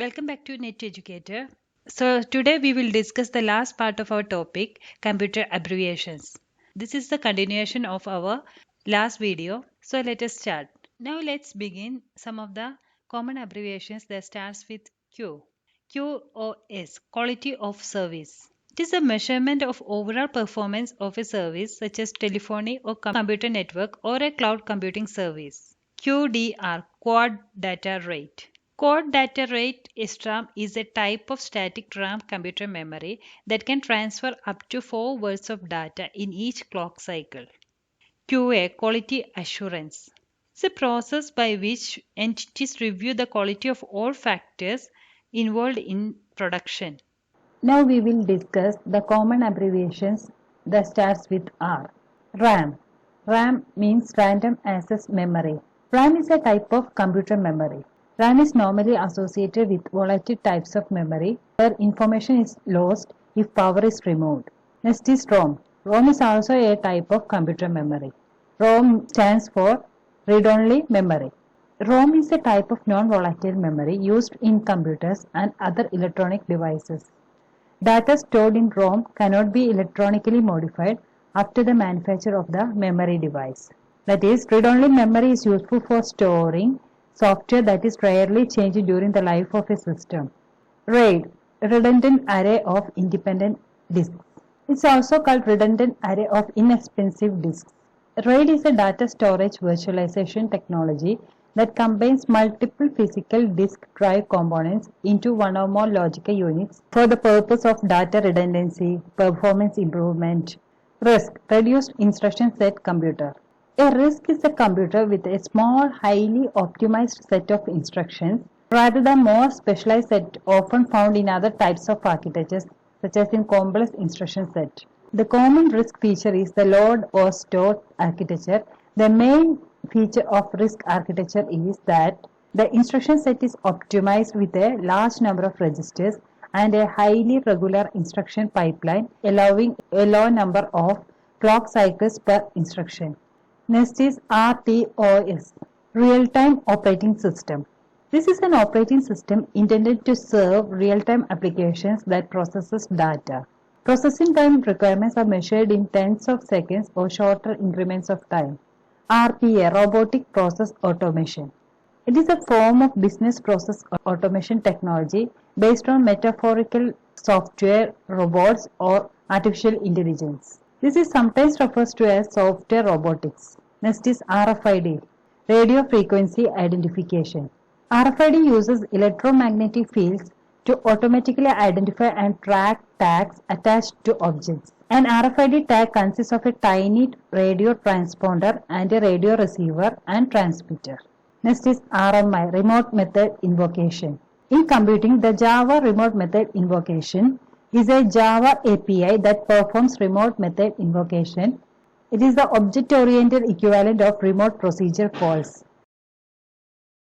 Welcome back to Net Educator. So, today we will discuss the last part of our topic computer abbreviations. This is the continuation of our last video. So, let us start. Now, let's begin some of the common abbreviations that starts with Q. QoS, quality of service. It is a measurement of overall performance of a service such as telephony or computer network or a cloud computing service. QDR, quad data rate. Quad data rate (SRAM) is a type of static RAM computer memory that can transfer up to 4 words of data in each clock cycle. QA, quality assurance. It's a process by which entities review the quality of all factors involved in production. Now we will discuss the common abbreviations that starts with R. RAM. RAM means Random Access Memory. RAM is a type of computer memory. RAM is normally associated with volatile types of memory where information is lost if power is removed. Next is ROM. ROM is also a type of computer memory. ROM stands for read-only memory. ROM is a type of non-volatile memory used in computers and other electronic devices. Data stored in ROM cannot be electronically modified after the manufacture of the memory device. That is, read-only memory is useful for storing software that is rarely changed during the life of a system. RAID, redundant array of independent disks. It's also called redundant array of inexpensive disks. RAID is a data storage virtualization technology that combines multiple physical disk drive components into one or more logical units for the purpose of data redundancy, performance improvement. RISC, reduced instruction set computer. A RISC is a computer with a small, highly optimized set of instructions rather than more specialized set often found in other types of architectures such as in complex instruction set. The common RISC feature is the load or store architecture. The main feature of RISC architecture is that the instruction set is optimized with a large number of registers and a highly regular instruction pipeline allowing a low number of clock cycles per instruction. Next is RTOS, Real-Time Operating System. This is an operating system intended to serve real-time applications that processes data. Processing time requirements are measured in tens of seconds or shorter increments of time. RPA, Robotic Process Automation. It is a form of business process automation technology based on metaphorical software, robots, or artificial intelligence. This is sometimes referred to as software robotics. Next is RFID, Radio Frequency Identification. RFID uses electromagnetic fields to automatically identify and track tags attached to objects. An RFID tag consists of a tiny radio transponder and a radio receiver and transmitter. Next is RMI, Remote Method Invocation. In computing, the Java Remote Method Invocation is a Java API that performs remote method invocation. It is the object-oriented equivalent of remote procedure calls.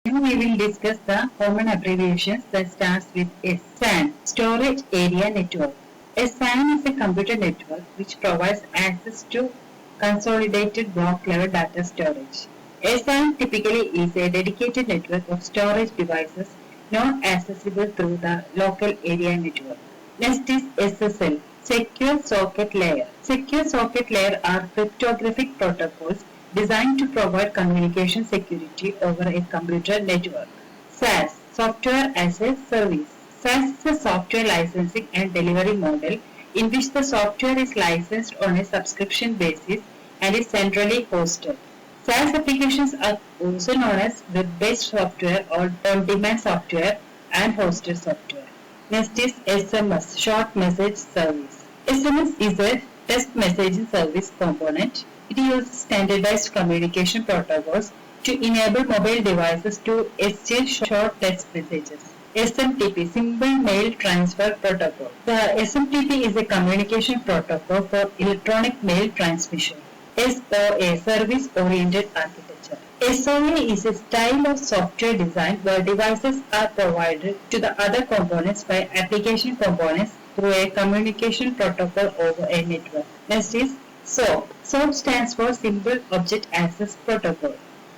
Now we will discuss the common abbreviations that starts with SAN, Storage Area Network. A SAN is a computer network which provides access to consolidated block-level data storage. A SAN typically is a dedicated network of storage devices not accessible through the local area network. Next is SSL, Secure Socket Layer. Secure Socket Layer are cryptographic protocols designed to provide communication security over a computer network. SaaS, Software as a Service. SaaS is a software licensing and delivery model in which the software is licensed on a subscription basis and is centrally hosted. SaaS applications are also known as web-based software or on-demand software and hosted software. Next is SMS, Short Message Service. SMS is a text messaging service component. It uses standardized communication protocols to enable mobile devices to exchange short text messages. SMTP, Simple Mail Transfer Protocol. The SMTP is a communication protocol for electronic mail transmission. SOA, Service Oriented Architecture. SOA is a style of software design where devices are provided to the other components by application components through a communication protocol over a network. Next is SOAP. SOAP stands for Simple Object Access Protocol.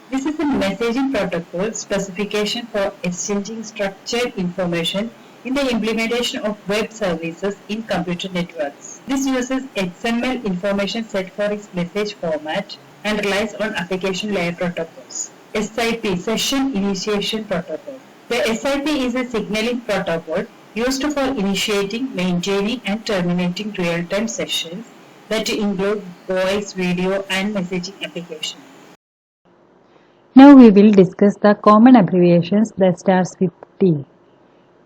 This is a messaging protocol specification for exchanging structured information in the implementation of web services in computer networks. This uses XML information set for its message format and relies on application layer protocols. SIP, Session Initiation Protocol. The SIP is a signaling protocol used for initiating, maintaining, and terminating real-time sessions that include voice, video, and messaging applications. Now we will discuss the common abbreviations that starts with T.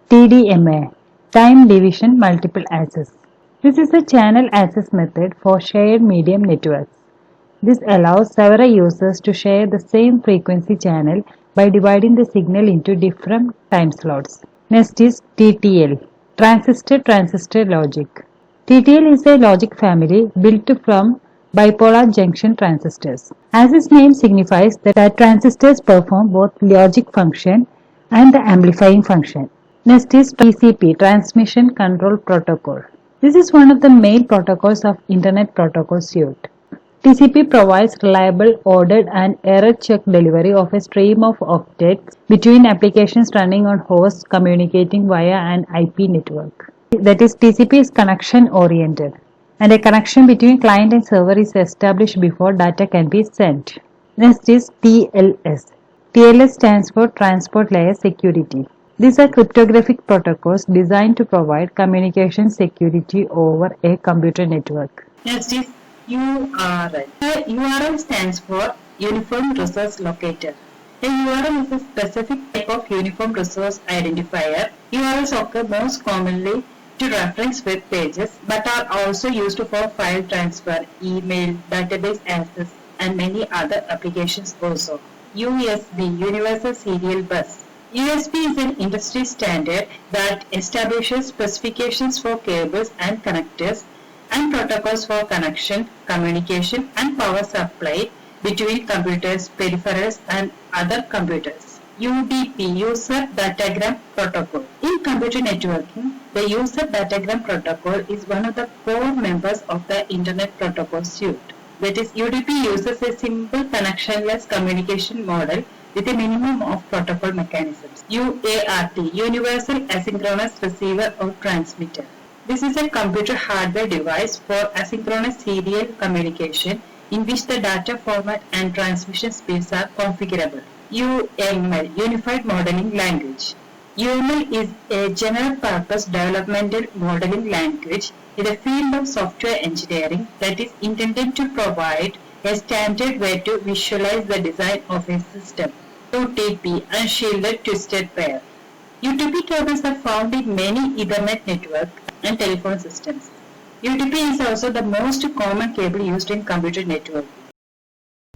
TDMA, Time Division Multiple Access. This is a channel access method for shared medium networks. This allows several users to share the same frequency channel by dividing the signal into different time slots. Next is TTL, Transistor Logic. TTL is a logic family built from bipolar junction transistors. As its name signifies, that transistors perform both logic function and the amplifying function. Next is TCP, Transmission Control Protocol. This is one of the main protocols of Internet Protocol suite. TCP provides reliable, ordered, and error-checked delivery of a stream of octets between applications running on hosts communicating via an IP network. That is, TCP is connection-oriented, and a connection between client and server is established before data can be sent. Next is TLS. TLS stands for Transport Layer Security. These are cryptographic protocols designed to provide communication security over a computer network. Next is URL. The URL stands for Uniform Resource Locator. A URL is a specific type of Uniform Resource Identifier. URLs occur most commonly to reference web pages but are also used for file transfer, email, database access, and many other applications also. USB, Universal Serial Bus. USB is an industry standard that establishes specifications for cables and connectors and protocols for connection, communication, and power supply between computers, peripherals, and other computers. UDP, User Datagram Protocol. In computer networking, the User Datagram Protocol is one of the core members of the Internet Protocol suite. That is, UDP uses a simple connectionless communication model with a minimum of protocol mechanisms. UART, Universal Asynchronous Receiver or Transmitter. This is a computer hardware device for asynchronous serial communication in which the data format and transmission speeds are configurable. UML, Unified Modeling Language. UML is a general-purpose developmental modeling language in the field of software engineering that is intended to provide a standard way to visualize the design of a system. UTP, Unshielded Twisted Pair. UTP cables are found in many Ethernet networks and telephone systems. UTP is also the most common cable used in computer networking.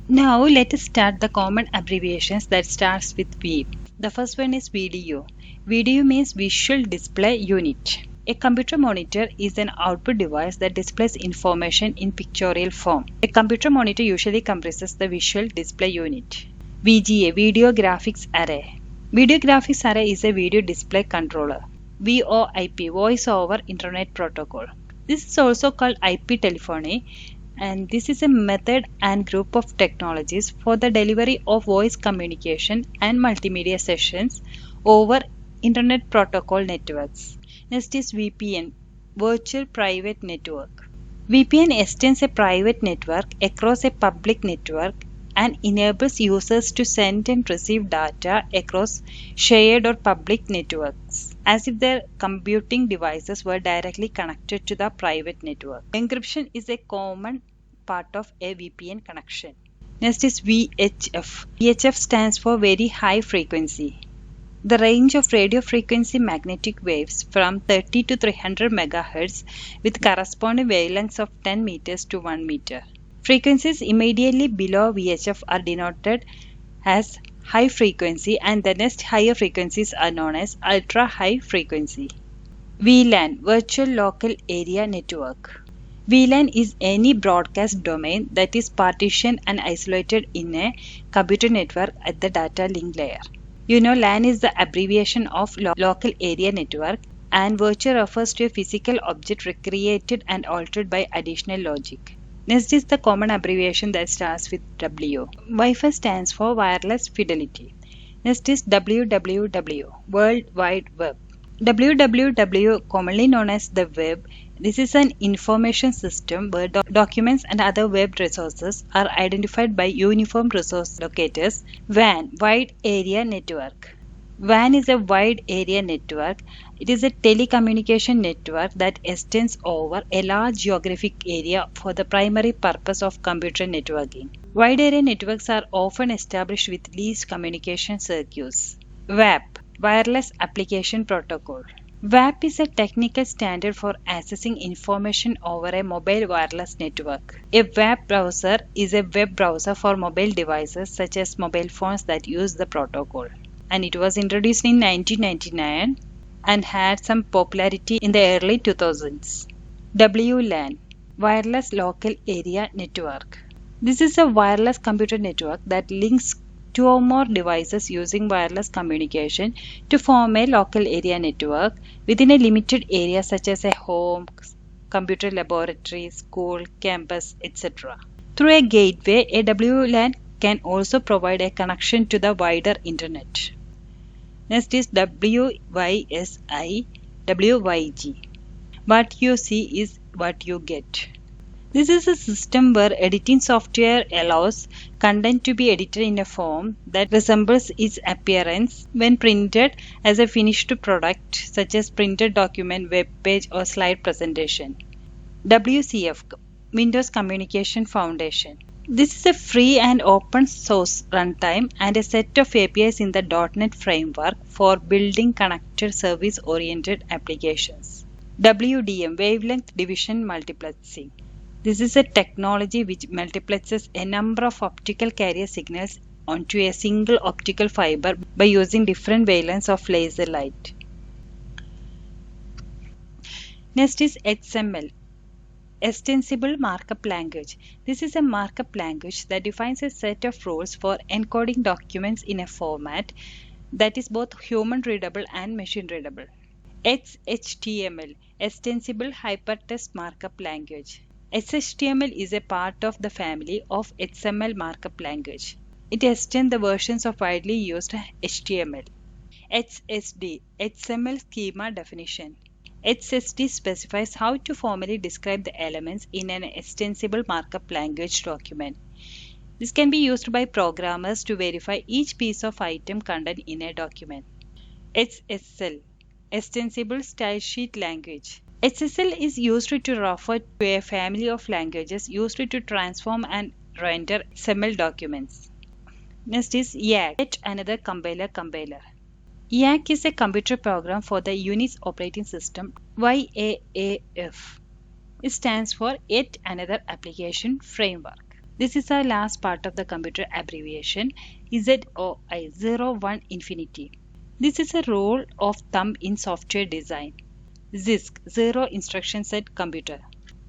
Now let us start the common abbreviations that starts with V. The first one is VDU. VDU means Visual Display Unit. A computer monitor is an output device that displays information in pictorial form. A computer monitor usually comprises the Visual Display Unit. VGA, Video Graphics Array. Video Graphics Array is a video display controller. VoIP, Voice over Internet Protocol. This is also called IP telephony, and this is a method and group of technologies for the delivery of voice communication and multimedia sessions over Internet Protocol networks. Next is VPN, Virtual Private Network. VPN extends a private network across a public network and enables users to send and receive data across shared or public networks, as if their computing devices were directly connected to the private network. Encryption is a common part of a VPN connection. Next is VHF. VHF stands for Very High Frequency. The range of radio frequency magnetic waves from 30 to 300 MHz with corresponding wavelengths of 10 meters to 1 meter. Frequencies immediately below VHF are denoted as high frequency, and the next higher frequencies are known as ultra high frequency. VLAN, Virtual Local Area Network. VLAN is any broadcast domain that is partitioned and isolated in a computer network at the data link layer. You know, LAN is the abbreviation of Local Area Network, and virtual refers to a physical object recreated and altered by additional logic. Next is the common abbreviation that starts with W. Wi-Fi stands for Wireless Fidelity. Next is WWW, World Wide Web. WWW, commonly known as the web, this is an information system where documents and other web resources are identified by Uniform Resource Locators, WAN, Wide Area Network. WAN is a wide area network. It is a telecommunication network that extends over a large geographic area for the primary purpose of computer networking. Wide area networks are often established with least communication circuits. WAP, Wireless Application Protocol. WAP is a technical standard for accessing information over a mobile wireless network. A WAP browser is a web browser for mobile devices such as mobile phones that use the protocol. And it was introduced in 1999 and had some popularity in the early 2000s. WLAN, Wireless Local Area Network. This is a wireless computer network that links two or more devices using wireless communication to form a local area network within a limited area such as a home, computer laboratory, school, campus, etc. Through a gateway, a WLAN can also provide a connection to the wider internet. Next is WYSI, WYG. What you see is what you get. This is a system where editing software allows content to be edited in a form that resembles its appearance when printed as a finished product, such as printed document, web page, or slide presentation. WCF, Windows Communication Foundation. This is a free and open source runtime and a set of APIs in the .NET framework for building connected service-oriented applications. WDM, Wavelength Division Multiplexing. This is a technology which multiplexes a number of optical carrier signals onto a single optical fiber by using different wavelengths of laser light. Next is XML, Extensible Markup Language. This is a markup language that defines a set of rules for encoding documents in a format that is both human readable and machine readable. XHTML, Extensible Hypertext Markup Language. XHTML is a part of the family of XML markup language. It extends the versions of widely used HTML. XSD, XML Schema Definition. XSD specifies how to formally describe the elements in an extensible markup language document. This can be used by programmers to verify each piece of item content in a document. XSL, Extensible Stylesheet Language. XSL is used to refer to a family of languages used to transform and render XML documents. Next is YAC, yet another compiler. YAC is a computer program for the Unix operating system, YAAF. It stands for Yet Another Application Framework. This is our last part of the computer abbreviation, ZOI, 01 Infinity. This is a rule of thumb in software design. ZISC, Zero Instruction Set Computer.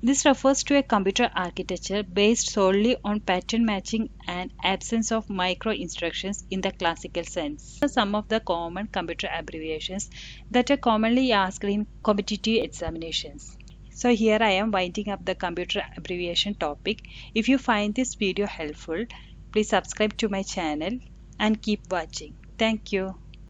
This refers to a computer architecture based solely on pattern matching and absence of micro-instructions in the classical sense. Some of the common computer abbreviations that are commonly asked in competitive examinations. So here I am winding up the computer abbreviation topic. If you find this video helpful, please subscribe to my channel and keep watching. Thank you.